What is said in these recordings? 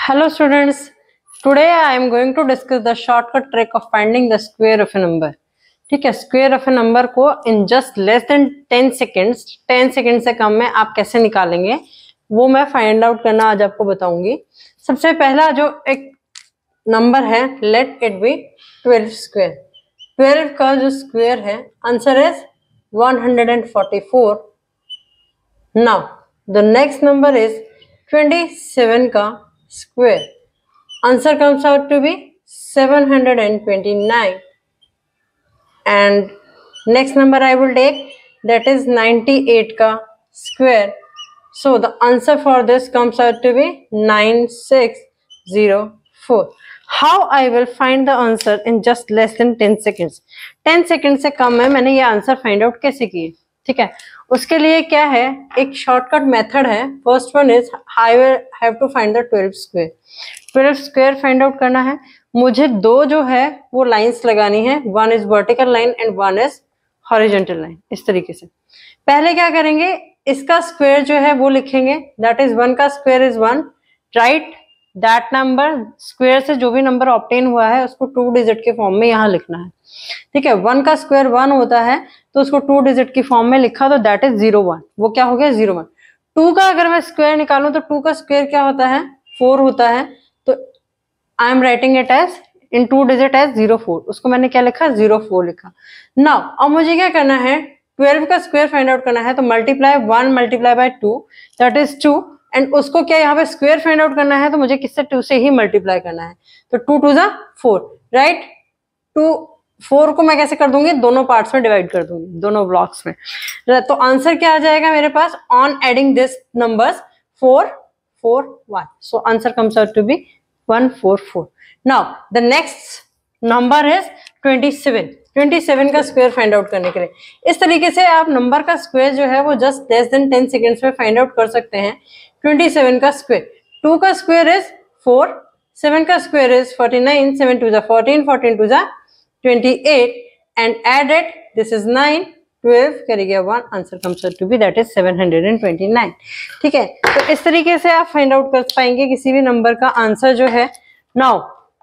Hello students, today I am going to discuss the shortcut trick of finding the square of a number. ठीक है, square of A number को in just less than 10 second से कम में आप कैसे निकालेंगे वो मैं फाइंड आउट करना आज आपको बताऊंगी। सबसे पहला जो एक नंबर है, लेट इट बी 12 स्क्वायर। 12 का जो स्क्वायर है answer is 144। Now the next number is 27 का square. Answer comes out to be 729. And next number I will take, that is 98 का square. So the answer for this comes out to be 9604. How I will find the answer in just less than 10 seconds. 10 second से कम में मैंने ये answer find out कैसे किए, ठीक है। उसके लिए क्या है, एक शॉर्टकट मेथड है। First one is I will have to find the 12 square. 12 square find out करना है मुझे। दो जो है वो लाइंस लगानी है, one is vertical line and one is horizontal line. इस तरीके से पहले क्या करेंगे, इसका स्क्वायर जो है वो लिखेंगे, दैट इज 1 का square is 1। Right that number, square से जो भी नंबर ऑब्टेन हुआ है उसको 2 डिजिट के फॉर्म में यहाँ लिखना है, ठीक है। 1 का स्क्वायर 1 होता है तो उसको 2 डिजिट की फॉर्म में लिखा तो दैट इज 01, वो क्या हो गया 01। 2 का अगर मैं स्क्वायर निकालूं तो 2 का स्क्वायर क्या होता है 4 होता है, तो I am writing it as in 2 digit as 04। उसको मैंने क्या लिखा 04 लिखा। नाउ अब मुझे क्या करना है, 12 का स्क्वायर फाइंड आउट करना है तो multiply 1 multiply by 2 that is 2। And उसको क्या यहाँ पे स्क्वायर फाइंड आउट करना है तो मुझे किससे 2 से ही मल्टीप्लाई करना है, तो 2 2 जा 4। राइट 4 को मैं कैसे कर दूंगी, दोनों पार्ट्स में डिवाइड कर दूंगी, दोनों ब्लॉक्स में। तो आंसर क्या आ जाएगा मेरे पास, on adding this numbers 4 4 1, so answer comes out to be 144। Now the next number is 27। 27 का स्क्वायर फाइंड आउट करने के लिए इस तरीके से आप नंबर का स्क्वायर जो है वो जस्ट लेस देन 10 सेकेंड्स में फाइंड आउट कर सकते हैं। 27 का स्क्वायर, 2 का स्क्वायर इज 4, 7 का स्क्वायर इज 49, 7 2 जा 14, 14 2 जा 28 and add it, this is 9, 12 करेगा 1, answer comes out to be that is 729। ठीक है, तो इस तरीके से आप फाइंड आउट कर पाएंगे किसी भी नंबर का आंसर जो है। Now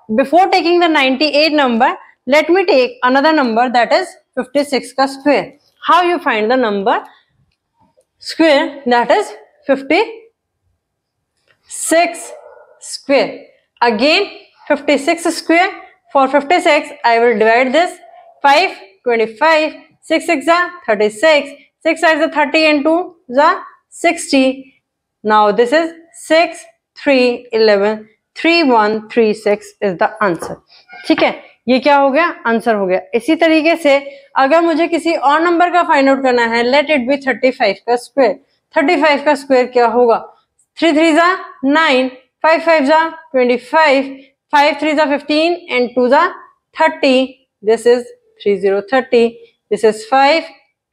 before taking the 98 number, let me take another number that is 56 का square. How you find the number square that is 56 square। Again 56 square, for 56 I will divide this 5 25, 6 6 जा 36, 6 5 जा 30 and 2 जा 60। Now this is 6 3 11 3 1 3 6 is the answer। ठीक है, ये क्या हो गया, आंसर हो गया। इसी तरीके से अगर मुझे किसी और नंबर का फाइंड आउट करना है, लेट इट बी 35 का स्क्वायर। 35 का स्क्वायर क्या होगा, 3 3 जा 9, 5 5 जा 25, 5 3 जा 15 and 2 जा 30, this is 3030, this is 5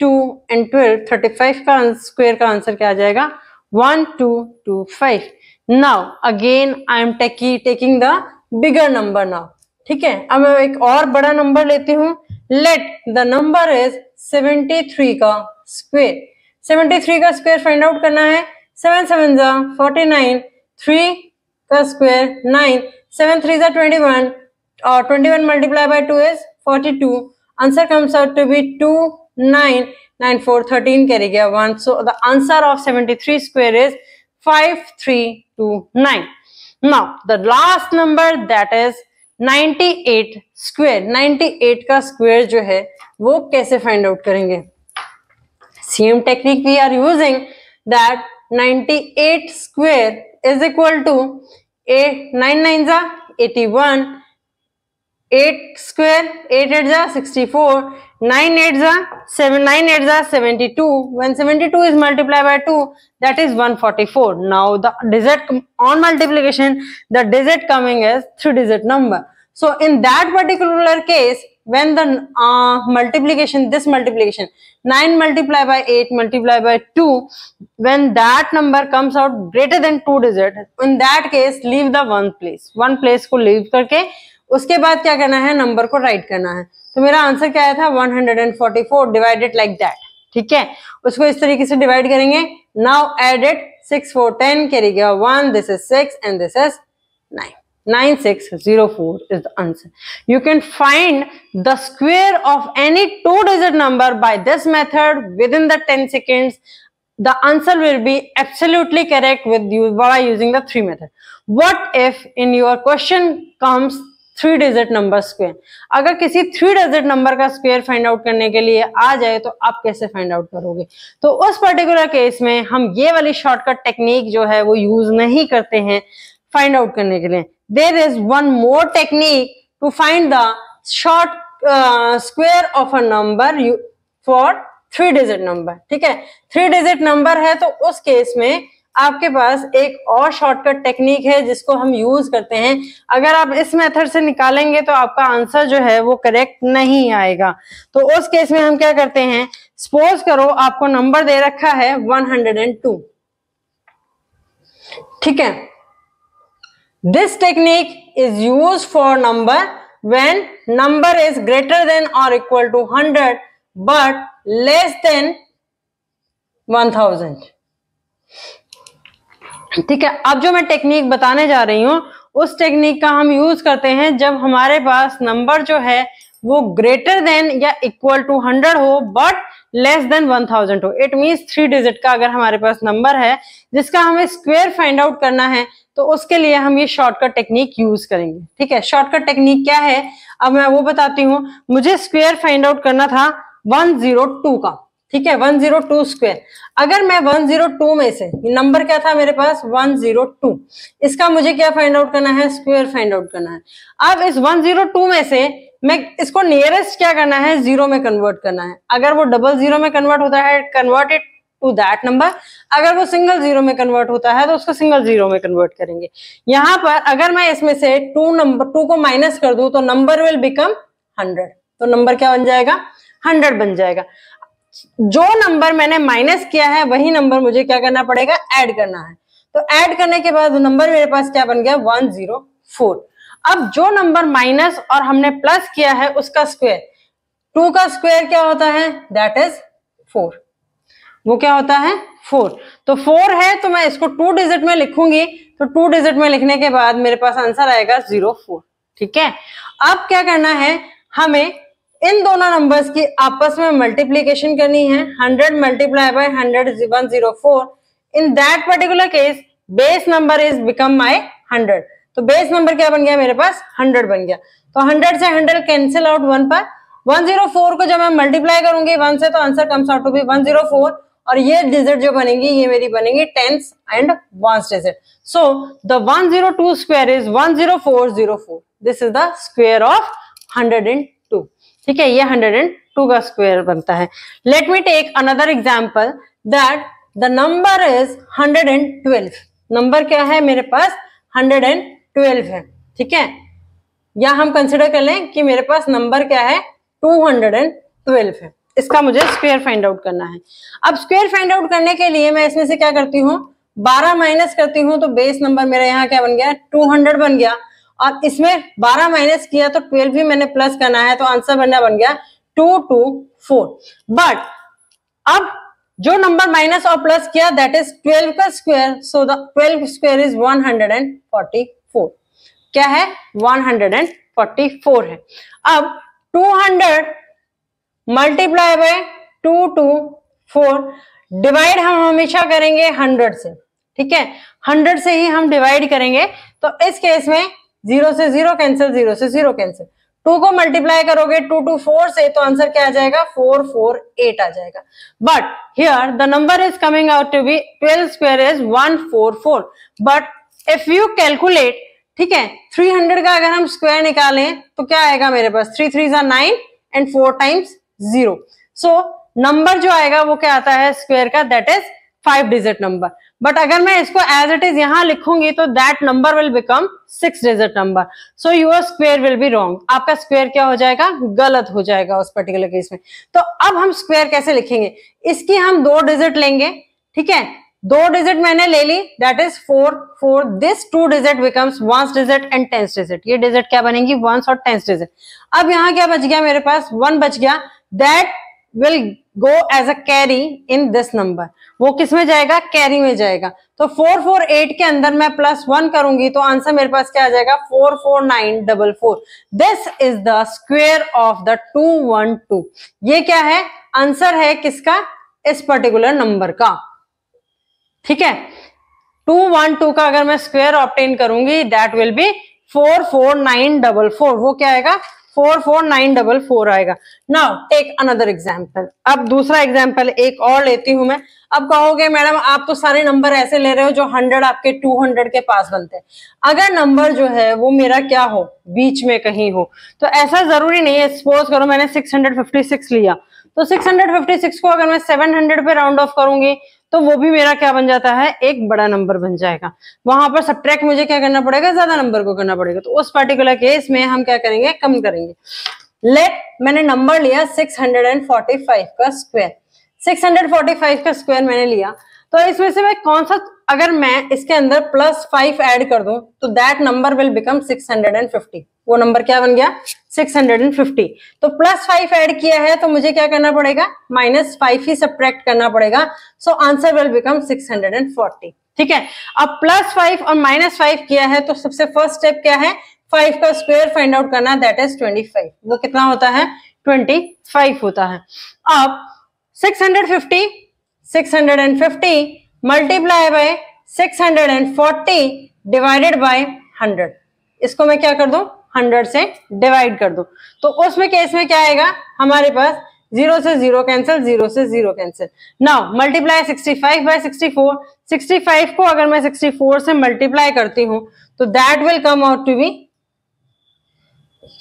2 and 12, 35 का स्क्वायर का आंसर क्या आ जाएगा 1225। Now again I am taking the bigger number now. ठीक है, अब मैं एक और बड़ा नंबर लेती हूँ। लेट द नंबर इज 73 का स्क्वायर। 73 का स्क्वायर फाइंड आउट करना है, 7 7 जा 49, 3 का स्क्वायर 9, 7 3 जा 21 और 21 multiply by 2 is 42। Answer comes out to be 2 9 9 4 13 करेगा 1। So the answer of 73 square is 5329। Now the last number that is 98 square. 98 का स्क्वायर जो है वो कैसे फाइंड आउट करेंगे, same technique we are using, that 98 square is equal to 9 9 जा 81, 8 square 8 8 जा 64, 9 8 जा 7 9 8 जा 72। When 72 is multiplied by 2, that is 144. Now the digit on multiplication, the digit coming is 3-digit number. So in that particular case, when the this multiplication 9 multiplied by 8 multiplied by 2, when that number comes out greater than 2 digit, in that case leave the one place को leave करके उसके बाद क्या करना है, number को right करना है। तो मेरा आंसर क्या आया था 144, डिवाइडेड लाइक दैट। ठीक है, उसको इस तरीके से डिवाइड करेंगे। नाउ एड इट 6 4 10 कैरी गया 1, this is 6 and this is 9. 9604 is the answer. You can find the square of any 2-digit number by this method within the 10 seconds. The answer will be absolutely correct with you by using the 3 method. What if in your question comes 3-digit number square? अगर किसी 3-digit number का square find out करने के लिए आ जाए तो आप कैसे find out करोगे? तो उस particular case में हम ये वाली shortcut technique जो है वो use नहीं करते हैं find out करने के लिए. There is one more technique to find the short square of a number for 3-digit number. ठीक है, 3-digit number है तो उस केस में आपके पास एक और शॉर्टकट टेक्निक है जिसको हम यूज करते हैं. अगर आप इस मेथड से निकालेंगे तो आपका आंसर जो है वो करेक्ट नहीं आएगा. तो उस केस में हम क्या करते हैं, सपोज करो आपको नंबर दे रखा है 102. ठीक है, this technique is used for number when number is greater than or equal to 100 but less than 1000. ठीक है, अब जो मैं टेक्निक बताने जा रही हूं उस टेक्निक का हम यूज करते हैं जब हमारे पास नंबर जो है वो ग्रेटर देन या इक्वल टू 100 हो बट लेस देन 1000 हो. इट मींस 3-digit का अगर हमारे पास नंबर है जिसका हमें स्क्वायर फाइंड आउट करना है तो उसके लिए हम ये शॉर्टकट टेक्निक यूज करेंगे. ठीक है, शॉर्टकट टेक्निक क्या है अब मैं वो बताती हूँ. मुझे स्क्वायर फाइंड आउट करना था 102 का. ठीक है, 102 स्क्वायर. अगर मैं 102 में से नंबर क्या था मेरे पास 102, इसका मुझे क्या फाइंड आउट करना है, स्क्वायर फाइंड आउट करना है. अब इस 102 में से मैं इसको नियरेस्ट क्या करना है, जीरो में कन्वर्ट करना है. अगर वो डबल जीरो में कन्वर्ट होता है convert it to that number. अगर वो सिंगल जीरो में कन्वर्ट होता है तो उसको सिंगल जीरो में कन्वर्ट करेंगे. यहाँ पर अगर मैं इसमें से 2 को माइनस कर दूं तो नंबर विल बिकम 100. तो नंबर क्या बन जाएगा, 100 बन जाएगा. जो नंबर मैंने माइनस किया है वही नंबर मुझे क्या करना पड़ेगा, ऐड करना है. तो ऐड करने के बाद नंबर मेरे पास क्या बन गया 104. अब जो नंबर माइनस और हमने प्लस किया है उसका स्क्वायर, 2 का स्क्वायर क्या होता है, दैट इज 4. वो क्या होता है 4. तो 4 है तो मैं इसको 2-digit में लिखूंगी. तो 2-digit में लिखने के बाद मेरे पास आंसर आएगा 04. ठीक है, अब क्या करना है, हमें इन दोनों नंबर्स की आपस में मल्टीप्लीकेशन करनी है. 100 multiply by 100 is 104. In that particular case base number is become my 100. तो बेस नंबर क्या बन गया मेरे पास 100 बन गया. तो 100 से 100 कैंसिल आउट 1 पर. 104 को जब मैं मल्टीप्लाई करूंगी 1 से तो answer comes out to be 104. और ये डिजिट जो बनेंगी ये मेरी बनेंगी tens and ones digit. So the 102 square is 10404. This is the square of 102. ठीक है, ये 102 का स्क्वायर बनता है. Let me take another example that the number is 112. Number क्या है मेरे पास 112 है. ठीक है, या हम कंसिडर कर लें कि मेरे पास नंबर क्या है 212 है. इसका मुझे स्क्वायर फाइंड आउट करना है. अब स्क्वायर फाइंड आउट करने के लिए मैं इसमें से क्या करती हूँ, 12 माइनस करती हूँ. तो बेस नंबर मेरा यहाँ क्या बन गया 200 बन गया. और इसमें 12 माइनस किया तो 12 भी मैंने प्लस करना है. तो आंसर बन गया 224. बट अब जो नंबर माइनस और प्लस किया दैट इज 12 का square. So the 12 square is 144. क्या है 144 है. अब 200 मल्टीप्लाई बाय 224. डिवाइड हम हमेशा करेंगे 100 से. ठीक है, 100 से ही हम डिवाइड करेंगे. तो इस केस में 0 से 0 कैंसिल, 0 से 0 कैंसिल. 2 को मल्टीप्लाई करोगे 224 से तो आंसर क्या आ जाएगा 448 आ जाएगा. But here the number is coming out to be 12 square is 144. But if you calculate, ठीक है, 300 का अगर हम स्क्वायर निकालें तो क्या आएगा मेरे पास 3 3 9 एंड 4 टाइम्स 0. सो नंबर जो आएगा वो क्या आता है स्क्वायर का, that is 5-digit number. But अगर मैं इसको एज इट इज यहां लिखूंगी तो that number will become 6-digit number. So your square will be wrong. आपका स्क्वायर क्या हो जाएगा, गलत हो जाएगा उस पर्टिकुलर केस में. तो अब हम स्क्वायर कैसे लिखेंगे, इसकी हम 2 digit लेंगे. ठीक है, 2 digit मैंने ले ली, that is 4. This 2 digit becomes 1 digit and 10 digit. ये डिजिट क्या बनेंगी 1 और 10 digit. अब यहाँ क्या बच गया मेरे पास 1 बच गया. That will go as a carry in this number. वो किस में जाएगा, कैरी में जाएगा. तो 448 के अंदर मैं +1 करूंगी तो आंसर मेरे पास क्या आ जाएगा 44944। This is the square of the 212। ये क्या है, आंसर है किसका, इस पर्टिकुलर नंबर का। ठीक है, 212 का अगर मैं स्क्वायर ऑब्टेन करूंगी दैट विल बी 44944। वो क्या आएगा 44944 आएगा। Now take another example. अब दूसरा एग्जांपल एक और लेती हूं मैं। अब कहोगे मैडम आप तो सारे नंबर ऐसे ले रहे हो जो 100 आपके 200 के पास बनते हैं। अगर नंबर जो है वो मेरा क्या हो, बीच में कहीं हो, तो ऐसा जरूरी नहीं है। सपोज करो मैंने 656 लिया, तो 656 को अगर मैं 700 पे राउंड ऑफ करूंगी तो वो भी मेरा क्या बन जाता है, एक बड़ा नंबर बन जाएगा। वहां पर सब्ट्रैक्ट मुझे क्या करना पड़ेगा, ज्यादा नंबर को करना पड़ेगा। तो उस पर्टिकुलर केस में हम क्या करेंगे, कम करेंगे। लेट मैंने नंबर लिया 645 का स्क्वायर। 645 का स्क्वायर मैंने लिया, तो इसमें से मैं कौन सा, अगर मैं इसके अंदर +5 ऐड कर दूं तो दैट नंबर विल बिकम 650। वो नंबर क्या बन गया 650। तो +5 ऐड किया है तो मुझे क्या करना पड़ेगा, -5 ही सब्ट्रैक्ट करना पड़ेगा। So answer will become 640। ठीक है, अब +5 और -5 किया है तो सबसे फर्स्ट स्टेप क्या है, 5 का स्क्वायर फाइंड आउट करना, दैट इज 25। वो कितना होता है 25 होता है। अब 650 मल्टीप्लाई बाय 640 डिवाइडेड बाय 100। इसको मैं क्या कर दूं, 100 से डिवाइड कर दूं। तो उसमें केस में क्या आएगा, हमारे पास 0 से 0 कैंसिल, 0 से 0 कैंसिल। Now multiply 65 bye 64। 65 को अगर मैं 64 से मल्टीप्लाई करती हूं तो that will come out to be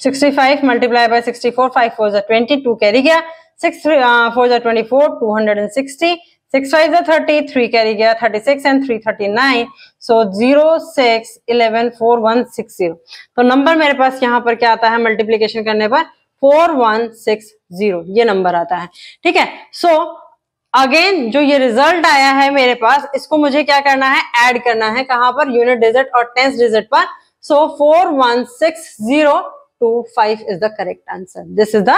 65 multiply by 64, 5 4 जा 22 कैरी गया, 6 4 जा 24, 260, 6 5 जा 30, 3 कैरी गया 36 एंड 3 39। सो 0 6 11 4 1 6 0। तो नंबर मेरे पास यहाँ पर क्या आता है, मल्टीप्लीकेशन करने पर 4160 ये नंबर आता है। ठीक है, सो अगेन जो ये रिजल्ट आया है मेरे पास, इसको मुझे क्या करना है, ऐड करना है। कहां पर, यूनिट डिजिट और टेंथ डिजिट पर। सो 41602 is the correct answer. This is the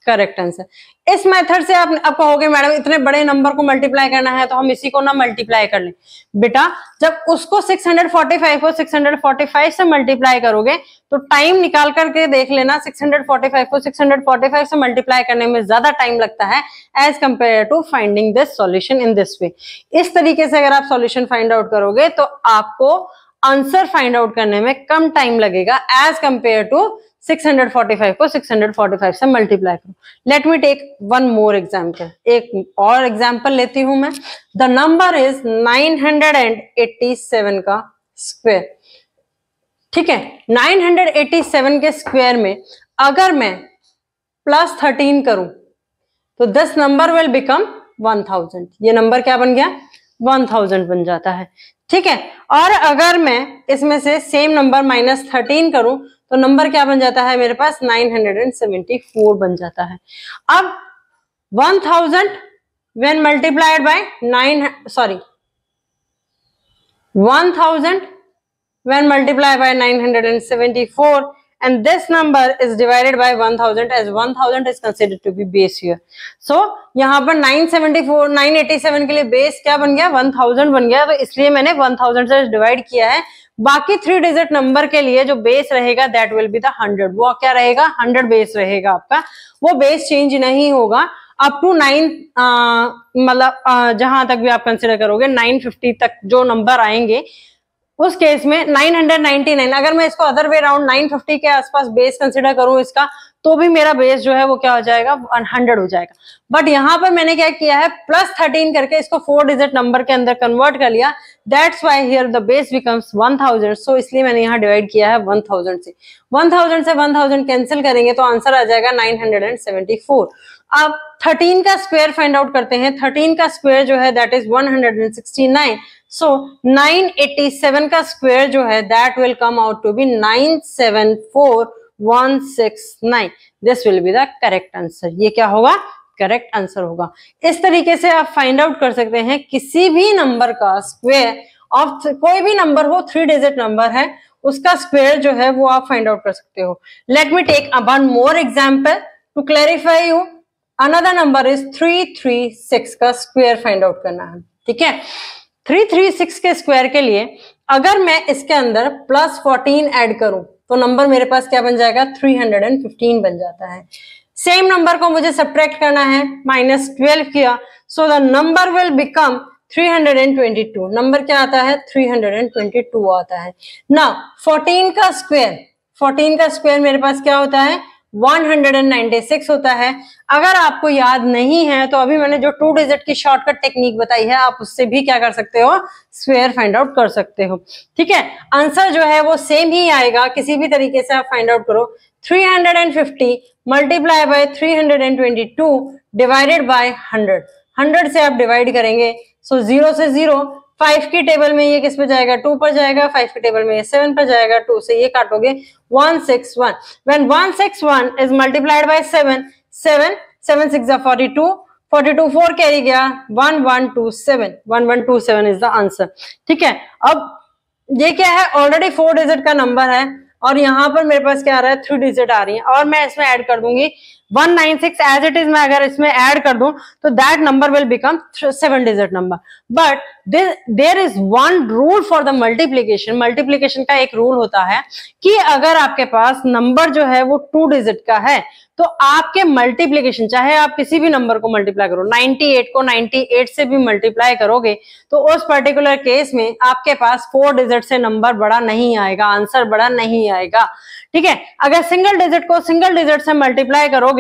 correct answer. इस मेथड से आप कहोगे मैडम इतने बड़े नंबर को मल्टीप्लाई करना है तो हम इसी को ना मल्टीप्लाई कर लें। बेटा जब उसको 645 को 645 से मल्टीप्लाई करोगे तो टाइम निकाल करके देख लेना, 645 को 645 से मल्टीप्लाई करने में ज्यादा टाइम लगता है as compare to finding this solution in this way. इस तरीके से अगर आप सॉल्यूशन फाइंड आउट करोगे तो आपको आंसर फाइंड आउट करने में कम टाइम लगेगा एज कंपेयर टू 645 को 645 से मल्टीप्लाई करो। Let me take one more example. एक और एग्जाम्पल लेती हूं मैं। द नंबर इज 987 का स्क्वायर। ठीक है, 987 के स्क्वायर में अगर मैं +13 करूं तो दिस नंबर विल बिकम 1000। ये नंबर क्या बन गया, 1000 बन जाता है। ठीक है, और अगर मैं इसमें से सेम नंबर -13 करूं तो नंबर क्या बन जाता है मेरे पास, 974 बन जाता है। अब 1000 when multiplied by 1000 when multiplied by 974 and this number is divided by 1000 as 1000 is considered to be base here. So यहाँ पर 987 के लिए बेस क्या बन गया, 1000 बन गया, तो इसलिए मैंने 1000 से डिवाइड किया है। बाकी 3 डिजिट नंबर के लिए जो बेस रहेगा दैट विल बी द 100। वो क्या रहेगा, 100 बेस रहेगा आपका, वो बेस चेंज नहीं होगा अप टू 9 मतलब जहां तक भी आप कंसिडर करोगे 950 तक जो नंबर आएंगे उस केस में 999। अगर मैं इसको अदर वे राउंड 950 के आसपास बेस कंसिडर करूं इसका, तो भी मेरा बेस जो है वो क्या हो जाएगा, 100 हो जाएगा। बट यहां पर मैंने क्या किया है, +13 करके इसको 4 डिजिट नंबर के अंदर कन्वर्ट कर लिया। That's why here the base becomes 1000। सो इसलिए मैंने यहाँ डिवाइड किया है 1000 से। 1000 से 1000 कैंसिल करेंगे तो आंसर आ जाएगा 974। अब 13 का स्क्वायर फाइंड आउट करते हैं। 13 का स्क्वायर जो है दैट इज 169। सो 987 का स्क्वायर जो है that will come out to be 974169। This will be the correct answer. ये क्या होगा, करेक्ट आंसर होगा। इस तरीके से आप फाइंड आउट कर सकते हैं किसी भी नंबर का स्क्वायर ऑफ, कोई भी नंबर हो 3 डिजिट नंबर है उसका स्क्वायर जो है वो आप फाइंड आउट कर सकते हो। Let me take one more example to clarify you. Another number is 336 का स्क्वायर फाइंड आउट करना है। ठीक है, 336 के स्क्वायर के लिए अगर मैं इसके अंदर प्लस 14 ऐड करूं तो नंबर मेरे पास क्या बन जाएगा, 315 बन जाता है। सेम नंबर को मुझे सब्ट्रैक्ट करना है, -12 किया, so the number will become 322। Number क्या आता है, 322 आता है ना। 14 का स्क्वायर मेरे पास क्या होता है, 196 होता है। अगर आपको याद नहीं है तो अभी मैंने जो 2 डिजिट की शॉर्टकट टेक्निक बताई है, आप उससे भी क्या कर सकते हो, स्क्वायर फाइंड आउट कर सकते हो। ठीक है, आंसर जो है वो सेम ही आएगा, किसी भी तरीके से आप फाइंड आउट करो। 350 मल्टीप्लाई बाय 322 डिवाइडेड बाय 100 से आप डिवाइड करेंगे, सो 0 से 0, 5 की टेबल में ये किस पे जाएगा, 2 पर जाएगा, 5 की टेबल में ये 7 पर जाएगा, 2 से ये काटोगे, 161। When 161 is multiplied by 7, 7 6 are 42, 42 4 carry गया, 1127 is the answer। ठीक है, अब ये क्या है, ऑलरेडी 4 डिजिट का नंबर है और यहाँ पर मेरे पास क्या आ रहा है, 3 डिजिट आ रही है और मैं इसमें ऐड कर दूंगी 196 एज इट इज। मैं अगर इसमें ऐड कर दूं तो that number will become 7 digit number. But there is one rule for the multiplication का एक रूल होता है कि अगर आपके पास नंबर जो है वो 2 डिजिट का है तो आपके मल्टीप्लीकेशन, चाहे आप किसी भी नंबर को मल्टीप्लाई करो, 98 को 98 से भी मल्टीप्लाई करोगे तो उस पर्टिकुलर केस में आपके पास 4 डिजिट से नंबर बड़ा नहीं आएगा, आंसर बड़ा नहीं आएगा। ठीक है, अगर सिंगल डिजिट को सिंगल डिजिट से मल्टीप्लाई करोगे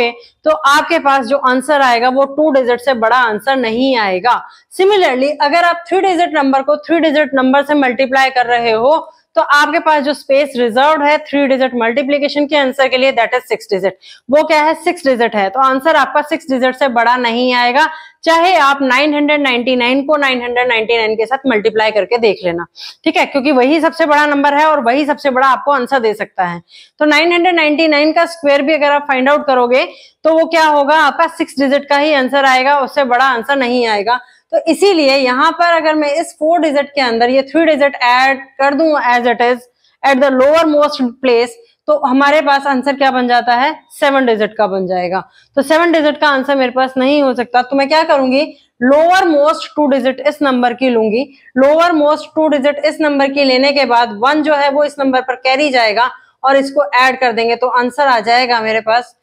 तो आपके पास जो आंसर आएगा वो 2 डिजिट से बड़ा आंसर नहीं आएगा। सिमिलरली अगर आप 3 डिजिट नंबर को 3 डिजिट नंबर से मल्टीप्लाई कर रहे हो तो आपके पास जो स्पेस रिजर्व है 3 डिजिट मल्टीप्लीकेशन के आंसर के लिए, दैट इज 6 डिजिट। वो क्या है, 6 डिजिट है, तो आंसर आपका 6 डिजिट से बड़ा नहीं आएगा, चाहे आप 999 को 999 के साथ मल्टीप्लाई करके देख लेना। ठीक है, क्योंकि वही सबसे बड़ा नंबर है और वही सबसे बड़ा आपको आंसर दे सकता है। तो 999 का स्क्वायर भी अगर आप फाइंड आउट करोगे तो वो क्या होगा, आपका 6 डिजिट का ही आंसर आएगा, उससे बड़ा आंसर नहीं आएगा। तो इसीलिए यहाँ पर अगर मैं इस 4 डिजिट के अंदर ये 3 डिजिट ऐड कर दूं as it is at the lower most place, तो हमारे पास आंसर क्या बन जाता है, 7 डिजिट का बन जाएगा। तो 7 डिजिट का आंसर मेरे पास नहीं हो सकता, तो मैं क्या करूंगी, लोअर मोस्ट 2 डिजिट इस नंबर की लूंगी। लोअर मोस्ट 2 डिजिट इस नंबर की लेने के बाद 1 जो है वो इस नंबर पर कैरी जाएगा और इसको ऐड कर देंगे तो आंसर आ जाएगा मेरे पास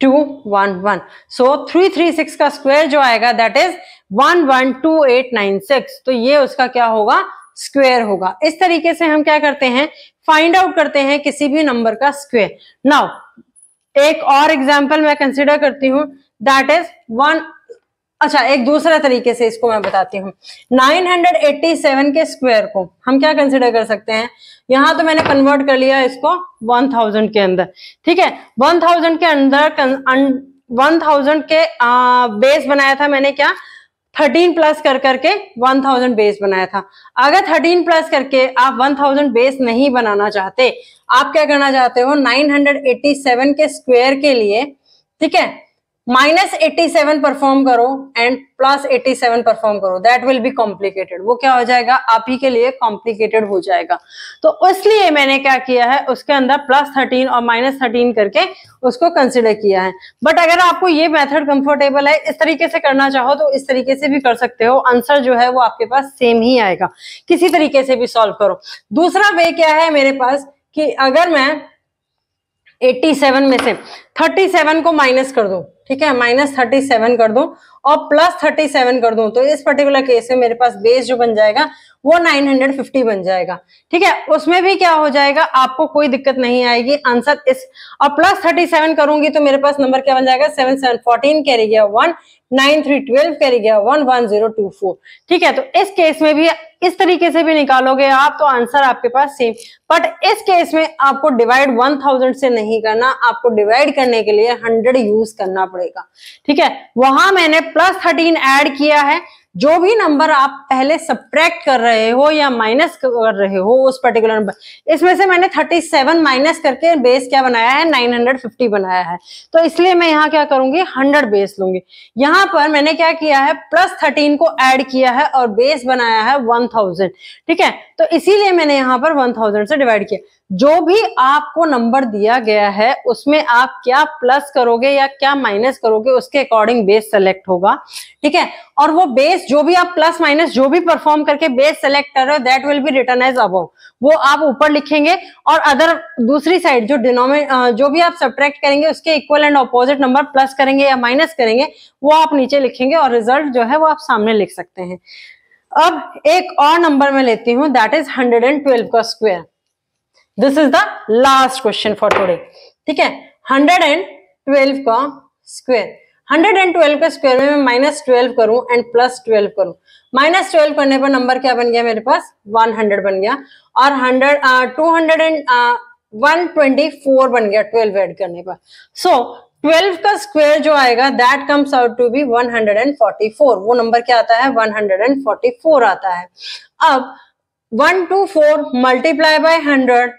211। सो 336 का स्क्वायर जो आएगा दैट इज 112896। तो ये उसका क्या होगा, स्क्वायर होगा। इस तरीके से हम क्या करते हैं, फाइंड आउट करते हैं किसी भी नंबर का स्क्वायर। नाउ एक और एग्जांपल मैं कंसीडर करती हूं, दैट इज एक दूसरा तरीके से इसको मैं बताती हूँ। 987 के स्क्वायर को हम क्या कंसीडर कर सकते हैं, यहां तो मैंने कन्वर्ट कर लिया इसको 1000 के अंदर। ठीक है, 1000 के अंदर 1000 के बेस बनाया था मैंने, क्या 13 प्लस कर करके 1000 बेस बनाया था। अगर 13 प्लस करके आप 1000 बेस नहीं बनाना चाहते, आप क्या करना चाहते हो, 987 के स्क्वायर के लिए, ठीक है, -87 परफॉर्म करो एंड +87 परफॉर्म करो, दैट विल बी कॉम्प्लिकेटेड। वो क्या हो जाएगा, आप ही के लिए कॉम्प्लिकेटेड हो जाएगा। तो इसलिए मैंने क्या किया है, उसके अंदर +13 और -13 करके उसको कंसिडर किया है। बट अगर आपको ये मेथड कंफर्टेबल है, इस तरीके से करना चाहो तो इस तरीके से भी कर सकते हो, आंसर जो है वो आपके पास सेम ही आएगा, किसी तरीके से भी सॉल्व करो। दूसरा वे क्या है मेरे पास कि अगर मैं 87 में से 37 को माइनस कर दूं, ठीक है, -37 कर दूं और +37 कर दूं, तो इस पर्टिकुलर केस में मेरे पास बेस जो बन जाएगा वो 950 बन जाएगा। ठीक है, उसमें भी क्या हो जाएगा, आपको कोई दिक्कत नहीं आएगी, आंसर इस, और +37 करूंगी तो मेरे पास नंबर क्या बन जाएगा, 7 7 14 कैरी गया 1, 9 3 12 कैरी गया 1, 1024। ठीक है, तो इस केस में भी इस तरीके से भी निकालोगे आप तो आंसर आपके पास सेम। बट इस केस में आपको डिवाइड 1000 से नहीं करना, आपको डिवाइड करने के लिए 100 यूज करना पड़ेगा। ठीक है, वहां मैंने +13 ऐड किया है। जो भी नंबर आप पहले सब्ट्रैक्ट कर रहे हो या माइनस कर रहे हो उस पर्टिकुलर नंबर, इसमें से मैंने 37 माइनस करके बेस क्या बनाया है, 950 बनाया है। तो इसलिए मैं यहाँ क्या करूंगी, 100 बेस लूंगी। यहाँ पर मैंने क्या किया है, +13 को ऐड किया है और बेस बनाया है 1000। ठीक है, तो इसीलिए मैंने यहाँ पर 1000 से डिवाइड किया। जो भी आपको नंबर दिया गया है उसमें आप क्या प्लस करोगे या क्या माइनस करोगे, उसके अकॉर्डिंग बेस सेलेक्ट होगा। ठीक है, और वो बेस जो भी आप प्लस माइनस जो भी परफॉर्म करके बेस सेलेक्ट कर रहे हो that will be written as above, वो आप ऊपर लिखेंगे और अदर दूसरी साइड जो जो भी आप सब्ट्रैक्ट करेंगे उसके equal and opposite number plus करेंगे या माइनस करेंगे वो आप नीचे लिखेंगे और रिजल्ट जो है वो आप सामने लिख सकते हैं। अब एक और नंबर में लेती हूं दैट इज 112 का square. This is the last question for today. ठीक है, 112 का स्क्वायर, 112 का स्क्वायर में मैं -12 करूं एंड +12 करूं। -12 करने पर नंबर क्या बन गया मेरे पास 100 बन गया और 124 बन गया 12 ऐड करने पर। सो 12 का स्क्वायर जो आएगा that comes out to be 144। वो नंबर क्या आता है 144 आता है। अब 124 मल्टीप्लाई बाय 100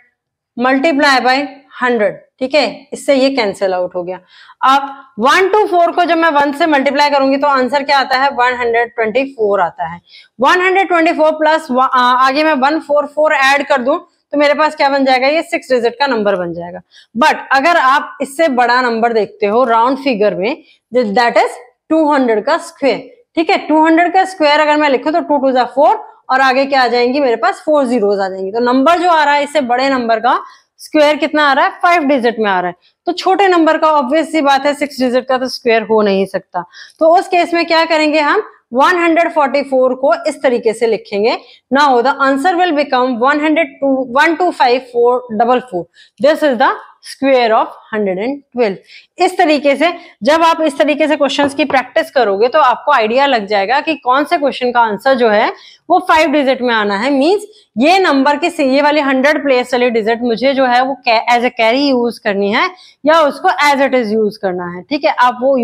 मल्टीप्लाई बाय 100, ठीक है, इससे ये कैंसिल आउट हो गया। अब 124 को जब मैं 1 से मल्टीप्लाई करूंगी तो आंसर क्या आता है 124 आता है। 124 प्लस आगे मैं 144 ऐड कर दूं तो मेरे पास क्या बन जाएगा, ये 6 डिजिट का नंबर बन जाएगा। बट अगर आप इससे बड़ा नंबर देखते हो राउंड फिगर में दैट इज 200 का स्क्वायर। ठीक है, 200 का स्क्वायर अगर मैं लिखूं तो 2 2 4 और आगे क्या आ जाएंगी मेरे पास 4 जीरोस आ जाएंगी। तो नंबर जो आ रहा है इससे बड़े नंबर का स्क्वायर कितना आ रहा है 5 डिजिट में आ रहा है। तो छोटे नंबर का ऑब्वियस सी बात है 6 डिजिट का तो स्क्वायर हो नहीं सकता। तो उस केस में क्या करेंगे हम 144 को इस तरीके से लिखेंगे। Now the answer will become 125,444। This is the square of 112। इस तरीके से जब आप इस तरीके से क्वेश्चंस की प्रैक्टिस करोगे तो आपको आइडिया लग जाएगा कि कौन से क्वेश्चन का आंसर जो है वो 5 डिजिट में आना है। मींस ये नंबर के ये वाली 100 प्लेस वाली डिजिट मुझे जो है वो एज ए कैरी यूज करनी है या उसको एज इट इज यूज करना है। ठीक है, आप वो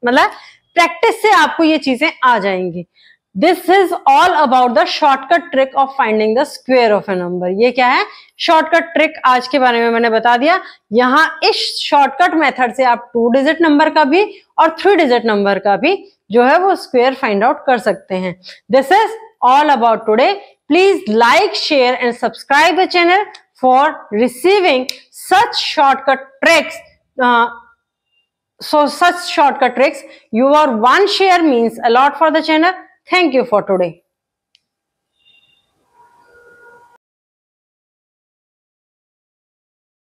मतलब प्रैक्टिस से आपको ये चीजें आ जाएंगी। This is all about the shortcut trick of finding the square of A number. ये क्या है शॉर्टकट ट्रिक, आज के बारे में मैंने बता दिया। यहाँ इस शॉर्टकट मेथड से आप 2 डिजिट नंबर का भी और 3 डिजिट नंबर का भी जो है वो स्क्वायर फाइंड आउट कर सकते हैं। This is all about today. Please like, share and subscribe the channel for receiving such shortcut tricks. Such shortcut tricks. Your one share means a lot for the channel. Thank you for today.